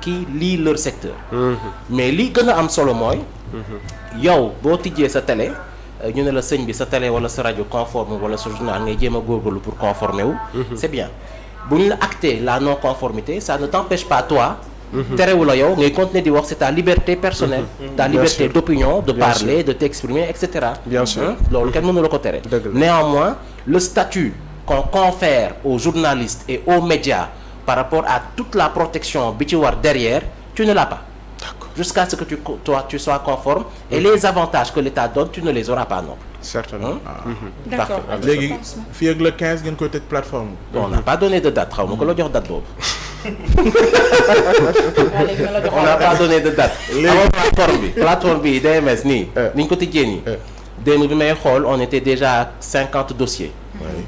qui lient leur secteur. Mais li gën a am solo mooy. yow boo tijjee sa télé ñu ne la sëñ bi sa télé wala sa rajo conforme wala sa journal ngay jéem a góorgóorlu pour conformer wu. c'est bien bu ñu la acté la non conformité ça ne t'empêche pas toi. terewul la yow ngay continuer di wax c'est ta liberté personnelle. ta liberté d'opinion de parler de t'exprimer et cetera. bien sûr loolu kenn mënu la ko tere. néanmoins le statut qu'on confère aux journalistes et aux médias par rapport à toute la protection bi ci war derrière tu ne l'as pas. Jusqu'à ce que tu sois conforme et les avantages que l'État donne tu ne les auras pas non. certainement. D'accord. léegi fii ak le 15 ngeen koy tëj plateforme. on n'a pas donné de date xaw ma ko la jox date boobu. on n'a pas donné de date. léegi plateforme bi DMS nii. ni ñu ko tijjee nii. démb bi may xool on était déjà à 50 dossiers.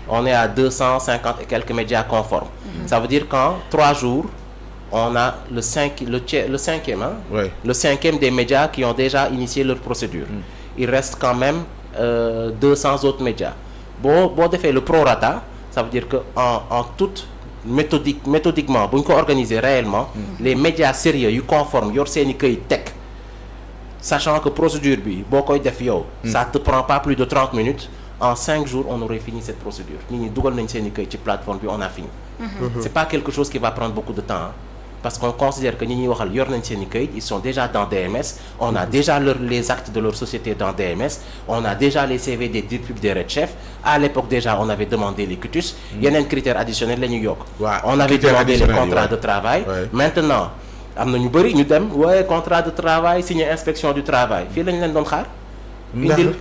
on est à 250 et quelques médias conformes. ça veut dire qu'en 3 jours. on a le cinquième hein? Oui. Le cinquième des médias qui ont déjà initié leur procédure. Il reste quand même 200 autres médias. Boo defee le prorata ça veut dire que en toute méthodiquement bu ñu ko organiser réellement les médias sérieux yu conformes yor seeni këyit teg sachant que procédure bi boo koy def yow ça te prend pas plus de 30 minutes en 5 jours on aurait fini cette procédure nit ñi dugal nañ seeni këyit ci plateforme bi on a fini. C'est pas quelque chose qui va prendre beaucoup de temps parce qu'on considère que ñi ñuy waxal yor nañ seeni këyit ils sont déjà dans DMS on a déjà les actes de leur société dans DMS on a déjà les CV des DIRPUB des Red Chefs à l'époque déjà on avait demandé les cutus yeneen critères additionnels la ñu yokk on avait demandé les contrats de travail maintenant am na ñu bëri ñu dem contrat de travail signé inspection du travail fii lañ leen doon xaar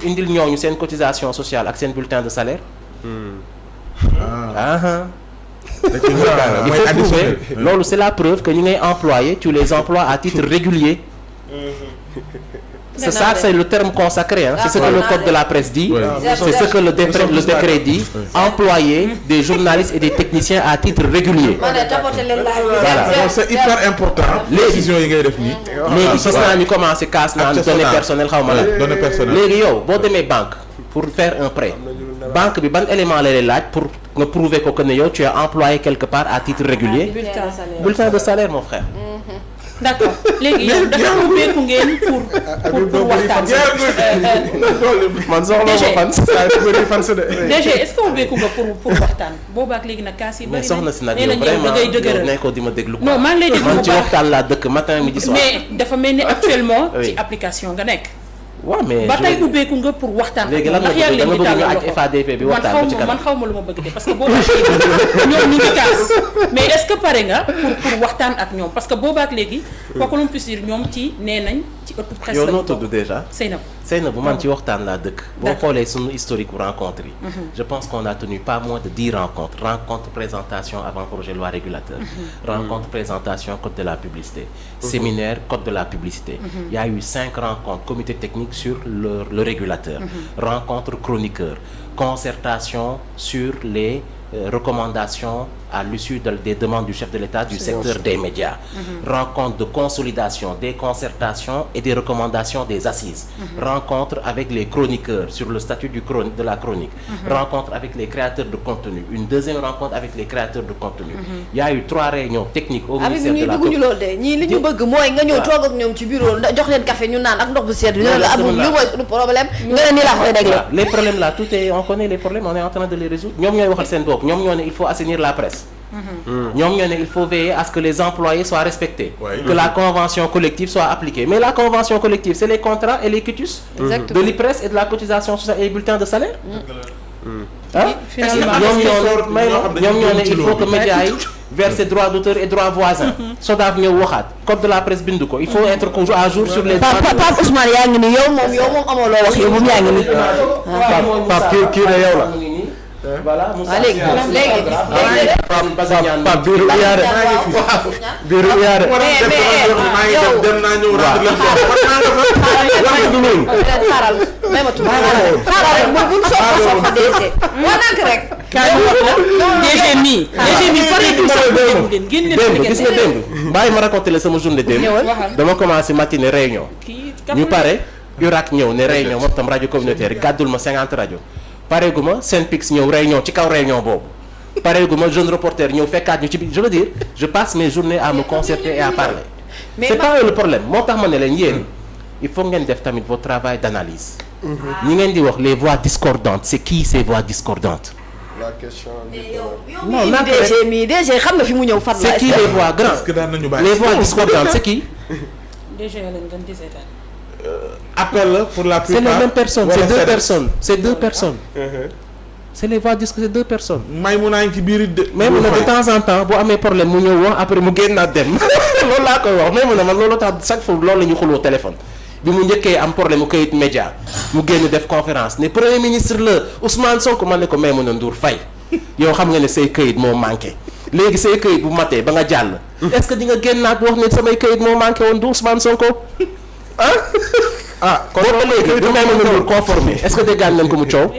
indil ñooñu seen cotisation sociale ak seen bulletin de salaire il faut prouver loolu c'est la preuve que ñi ngay employé tu les emploies à titre régulier c'est ça c'est le terme consacré hein. C'est ce que le code de la presse dit c'est ce que le décret dit employer des journalistes et des techniciens à titre régulier voilà c'est hyper important décision yi ngay def nii léegi gis naa ñu commencé casse naan données personnelles xaw ma la données personnelles léegi yow boo demee banque pour faire un prêt banque bi ban élément la lay laaj pour nga prouver ko que ne yow tu es employé quelque part à titre régulier bulletin de salaire mon frère. D'accord léegi yow dafa ubbeeku ngeen pour waxtaan. man soxla ma fan. DG est-ce que ubbeeku nga pour waxtaan boobaak léegi nag kaas yi bari mais soxna si nag yow vraiment ne ko di ma déglu. non maa ngi lay déglu man ci waxtaan laa dëkk matin midi soir. mais dafa mel ni actuellement. ci application nga nekk. waaw mais ba tey ubbeeku nga pour waxtaan. léegi lan nga bëgg dama bëgg ñu aj FADP bi waxtaan ba ci kanam man xaw ma lu ma bëgg de parce que boobaak léegi ñoom ñu ngi kaas mais est-ce que pare nga pour waxtaan ak ñoom parce que boobaak léegi kooku lu mu puisse dire ñoom ci nee nañ ci ëttu presse yow noo tudd déjà Seynabou man ci waxtaan laa dëkk boo xoolee sunu historique rencontre yi je pense qu'on a tenu pas moins de 10 rencontre présentation avant projet loi régulateur rencontre présentation code de la publicité séminaire code de la publicité il y a eu 5 rencontres comité technique sur le régulateur rencontre chroniqueur concertation sur les recommandations à l'issue des demandes du chef de l'État du secteur des médias rencontre de consolidation des concertations et des recommandations des assises rencontre avec les chroniqueurs sur le statut de la chronique rencontre avec les créateurs de contenu une deuxième rencontre avec les créateurs de contenu il y a eu 3 réunions techniques au ministère de la bëgguñu loolu de ñii li ñu bëgg mooy nga ñëw toog ak ñoom ci bureau jox leen café ñu naan ak ndox bu sedd ñu la amul lu mooy problème nga ne ni laa koy régler les problèmes là tout est on connaît les problèmes on est en train de les résoudre ñoom ñooy waxal seen bopp ñoom ñoo ne il faut assainir la presse ñoom ñoo ne il faut veiller à ce que les employés soient respectés que la convention collective soit appliquée mais la convention collective c'est les contrats et les quitus de l'IPRES et de la cotisation sociale et les bulletins de salaire ñoom ñoo ne il faut que médias yi verser droits d'auteur et droits voisins SODAV ñëw waxaat code de la presse bindu ko il faut être à jour sur les Pape Ousmane yaa ngi ni yow moom amoo loo wax yow moom yaa ngi ni Pape kii ne yow la voilà léegi Pape biiru iyaare biiru iyaare maa ngi dem naa ñëw xaaral may ma tudd xaaral rek bu soxla DG wanank rek DG mi pareetul sax démb gis nga démb bàyyi ma raconter la sama journée démb dama commencé matinée réunion ñu pare URAC ñëw ne réunion moom tam rajo communautaire gàddul ma 50 rajo pareegu ma Senpix ñëw réunion ci kaw réunion boobu pareegu ma jeune reporter ñëw fekkaat ñu ci biir je veux dire je passe mes journées à me concerter et à parler Mais c'est pas le problème moo tax ma ne leen yéen il faut ngeen def tamit votre travail d'analyse ñi ngeen di wax les voix discordantes c'est qui ces voix discordantes la question non naka DG xam na fi mu ñëw fan la c'est qui les voix grandes est-ce que daan nañu bàyyi les voix discordantes c'est qui déjà lañ gën di seetaan. appel la pour la c'est plupart les mêmes personnes wala c'est deux personnes c'est les voix discordantes c'est deux personnes may mu naa ngi ci biir it de même na de temps en temps bu amee problème mu ñëw wax après mu génnaat dem loolu laa koy wax même na man loolu tax chaque fois loolu la ñu xuloo téléphone bi mu njëkkee am problème mu kayit média mu génn def conférence ne premier ministre la Ousmane Sonko man ne ko Maimouna Ndour Faye yow xam nga ne say kayit moo manqué léegi say kayit bu matee ba nga jàll est-ce que di nga génnaat wax ne samay kayit moo manqué woon du Ousmane Sonko kon léegi bu Maimouna Ndour conformé est-ce que déggaan nañ ko mu coow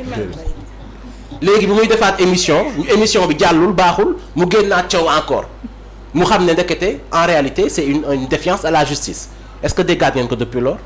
léegi bi muy defaat émission bi jàllul baaxul mu génnaat coow encore mu xam ne ndekete en réalité c'est une défiance à la justice est-ce que déggaat ngeen ko depuis lors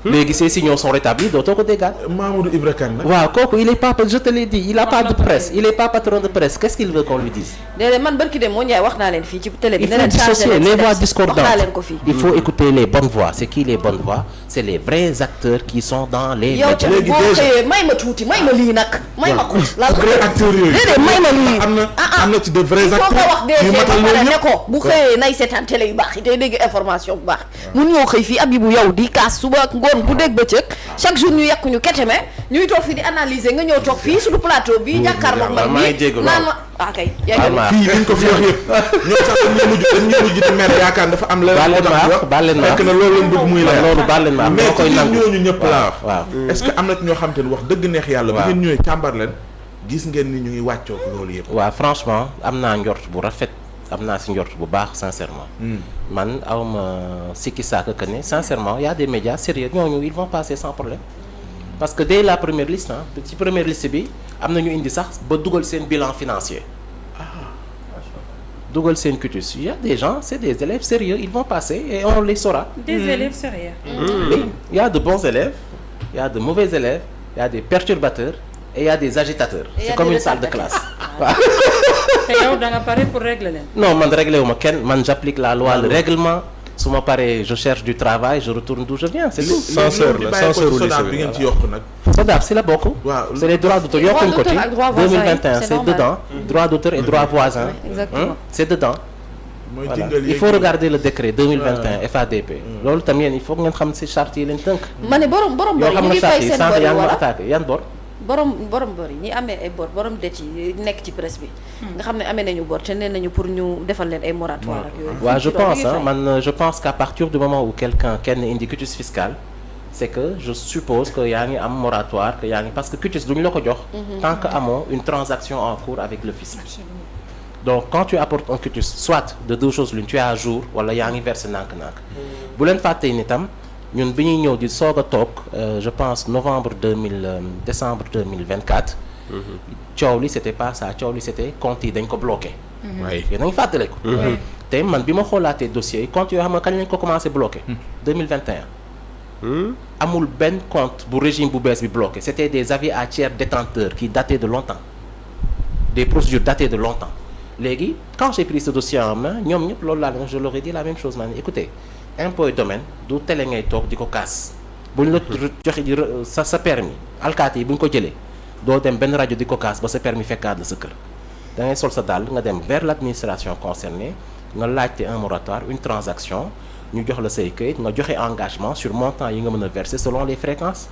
léegi ces signaux sont rétablis dootoo ko déggaat Mamadou Ibra Kane nag waaw kooku il est pas je te l'ai dit il a pas de presse il est pas patron de presse qu'est-ce qu'il veut qu'on lui dise déedéet man barki dem moo Ndiaye wax naa leen fii ci télé bi il faut dissocier les voix discordantes wax naa leen ko fii il faut écouter les bonnes voix c'est qui les bonnes voix c'est les vrais acteurs qui sont dans les yow médias tamit boo xëyee may ma tuuti may ma lii nag may ma ko lal vrais acteurs yooyu déedéet may ma lii am na ci de vrais foo ko wax acteurs yu DG ba matal pare loolu ne yëpp ko bu xëyee nay seetaan télé yu baax yi tey dégg information bu baax mun ñoo xëy fii Abibou yow di kaas suba ak ngoon bu dégg bëccëg chaque jour ñu yàq ñu keteme ñuy toog fii di analyser nga ñëw toog fii suñu plateau bi jàkkaarloog man bi naan ma kay fii liñ ko fi wax yëpp ñoom sax dañuy mujj di mer yaakaar dafa am la baal leen ma fekk na loolu lañ bëgg muy leer loolu baal leen ma mais moo koy ci nangu ñooñu ñëpp laa wax waaw est-ce que am na ci ñoo xam te ne wax dëgg neex yàlla bu ngeen ñëwee càmbar leen gis ngeen ni ñu ngi wàccoog loolu yëpp waaw franchement am naa njort bu rafet am naa si njort bu baax sincèrement man awma sikki saaka que ne sincèrement y a des médias sérieux ñooñu ils vont passer sans problème parce que dès la première liste ci première liste bi am na ñu indi sax ba dugal seen bilan financier dugal seen cutus il y a des gens c'est des élèves sérieux ils vont passer et on les saura des élèves sérieux. oui il y a de bons élèves il y a de mauvais élèves il y a des perturbateurs et il y a des agitateurs c'est comme une salle de classe waaw te yow da nga pare pour régler leen. non man réglé wu ma kenn man j'applique la loi le règlement su ma paree je cherche du travail je retourne d'où je viens c'est tout. censeur bi ngeen ci yokk nag SODAV si la bokk. waaw c'est les droits d'auteur yokkuñ ko ci 2021 c'est dedans droit d'auteur et droit voisin. exactement c'est dedans. mooy voilà jingal il faut regarder le décret 2021 FADP. loolu tam yéen il faut ngeen xam si charte yi leen tënk. ma ne borom bor yoo xam yi ñu nga ngi charte fay yi seen sànq bor yi yaa ngi ma wala attaqué yan bor. borom bor yi ñi amee ay bor borom det yi nekk ci presse bi nga xam ne amee nañu bor te nee nañu pour ñu defal leen ay moratoire ak yooyu waaw je pense je pense qu'à partir du moment où kenn indi quitus fiscal c'est que je suppose que yaa ngi am moratoire que yaa ngi parce que quitus duñu la ko jox tant que amoo une transaction en cours avec le fisc. donc quand tu apportes un quitus soit de deux choses l'une tu es à jour wala yaa ngi versé nànk-nànk bu leen fàtte ni tam ñun bi ñuy ñëw di soog a toog je pense décembre 2024 coow li c'était pas ça coow li c'était compte yi dañ ko bloqué waaye yéen a ngi fàttale ko te man bi ma xoolaatee dossiers yi compte yoo xam nga kañ lañ ko commencé bloqué 2021 amul benn compte bu régime bu bees bi bloqué c'était des avis à tiers détenteurs qui dataient de longtemps des procédures datées de longtemps léegi quand j'ai pris ce dossier en main ñoom ñëpp loolu laa je leur ai dit la même chose maa ne écoutez impôt et domaine du télé ngay toog di ko kaas buñ la joxe sa permis alkaati yi bu ñu ko jëlee doo dem benn rajo di ko kaas ba sa permis fekkaat la sa kër da ngay sol sa dàll nga dem vers l'administration concernée nga laajte un moratoire une transaction ñu jox la say këyit nga joxe engagement sur montant yi nga mën a verser selon les fréquences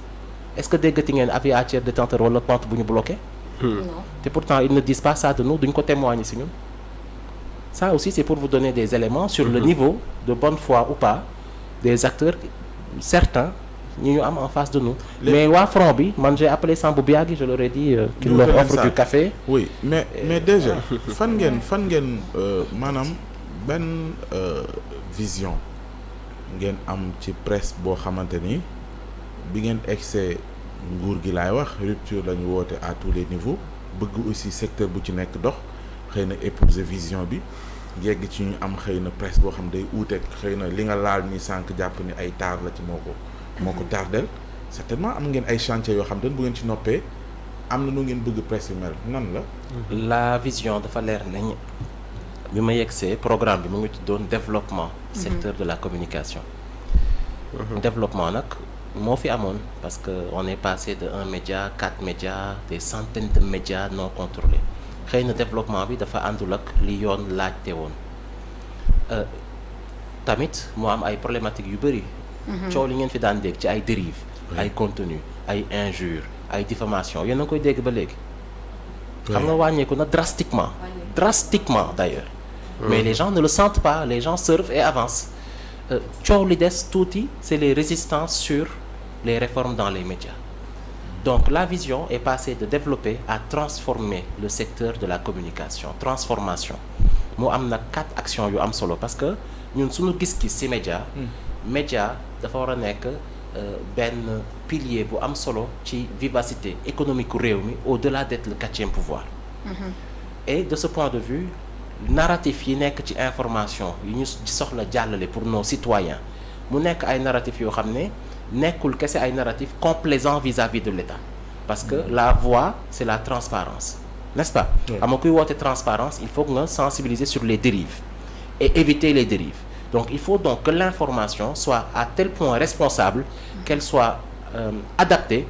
est-ce que déggati ngeen avis à tiers détenteur wala compte bu ñu bloqué te pourtant ils ne disent pas ça de nous duñ ko témoigner si ñun ça aussi c'est pour vous donner des éléments sur le niveau de bonne foi ou pas des acteurs certains ñi ñu am en face de nous mais waa front bi man j'ai appelé Sambou Biagui je leur ai dit qu'il leur offre du café oui mais déjà fan ngeen maanaam benn vision ngeen am ci presse boo xamante ni bi ngeen egsee nguur gi laay wax rupture la ñu woote à tous les niveaux bëgg aussi secteur bu ci nekk dox xëy na épouser vision bi yegg ci ñu am xëy na presse boo xam day uuteeg xëy na li nga laal ni sànq jàpp ni ay taar la ci moo ko tardel certainement am ngeen ay chantiers yoo xam te ne bu ngeen ci noppee am na nu ngeen bëgg presse yu mel nan la la vision dafa leer nañ bi ma yegsee programme bi mu ngi tuddoon développement secteur de la communication. Développement nag moo fi amoon parce que on est passé de 1 média 4 médias des centaines de médias non contrôlés xëy na développement bi dafa àndul ak li yoon laajte woon. Tamit moo am ay problématiques yu bëri. coow li ngeen fi daan dégg ci ay dérives. ay contenus ay injures ay diffamations yéen a ngi koy dégg ba léegi. xam nga wàññeeku na drastiquement d'ailleurs. mais les gens ne le sentent pas les gens surfent et avancent. coow li des tuuti c'est les résistances sur les réformes dans les médias. Donc la vision est passée de développer à transformer le secteur de la communication transformation mu am nag 4 actions yu am solo parce que ñun suñu gis-gis ci média dafa war a nekk benn pilier bu am solo ci vivacité économique réew mi au-delà d'être le 4e pouvoir. Et de ce point de vue narratif yi nekk ci information yi ñu soxla jàllale pour nos citoyens mu nekk ay narratifs yoo xam ne nekkul kese ay narratifs complaisants vis-à-vis de l'État parce que la voie c'est la transparence n'est-ce pas ama kuy woote transparence il faut que nga sensibiliser sur les dérives et éviter les dérives donc il faut donc que l'information soit à tel point responsable qu'elle soit adaptée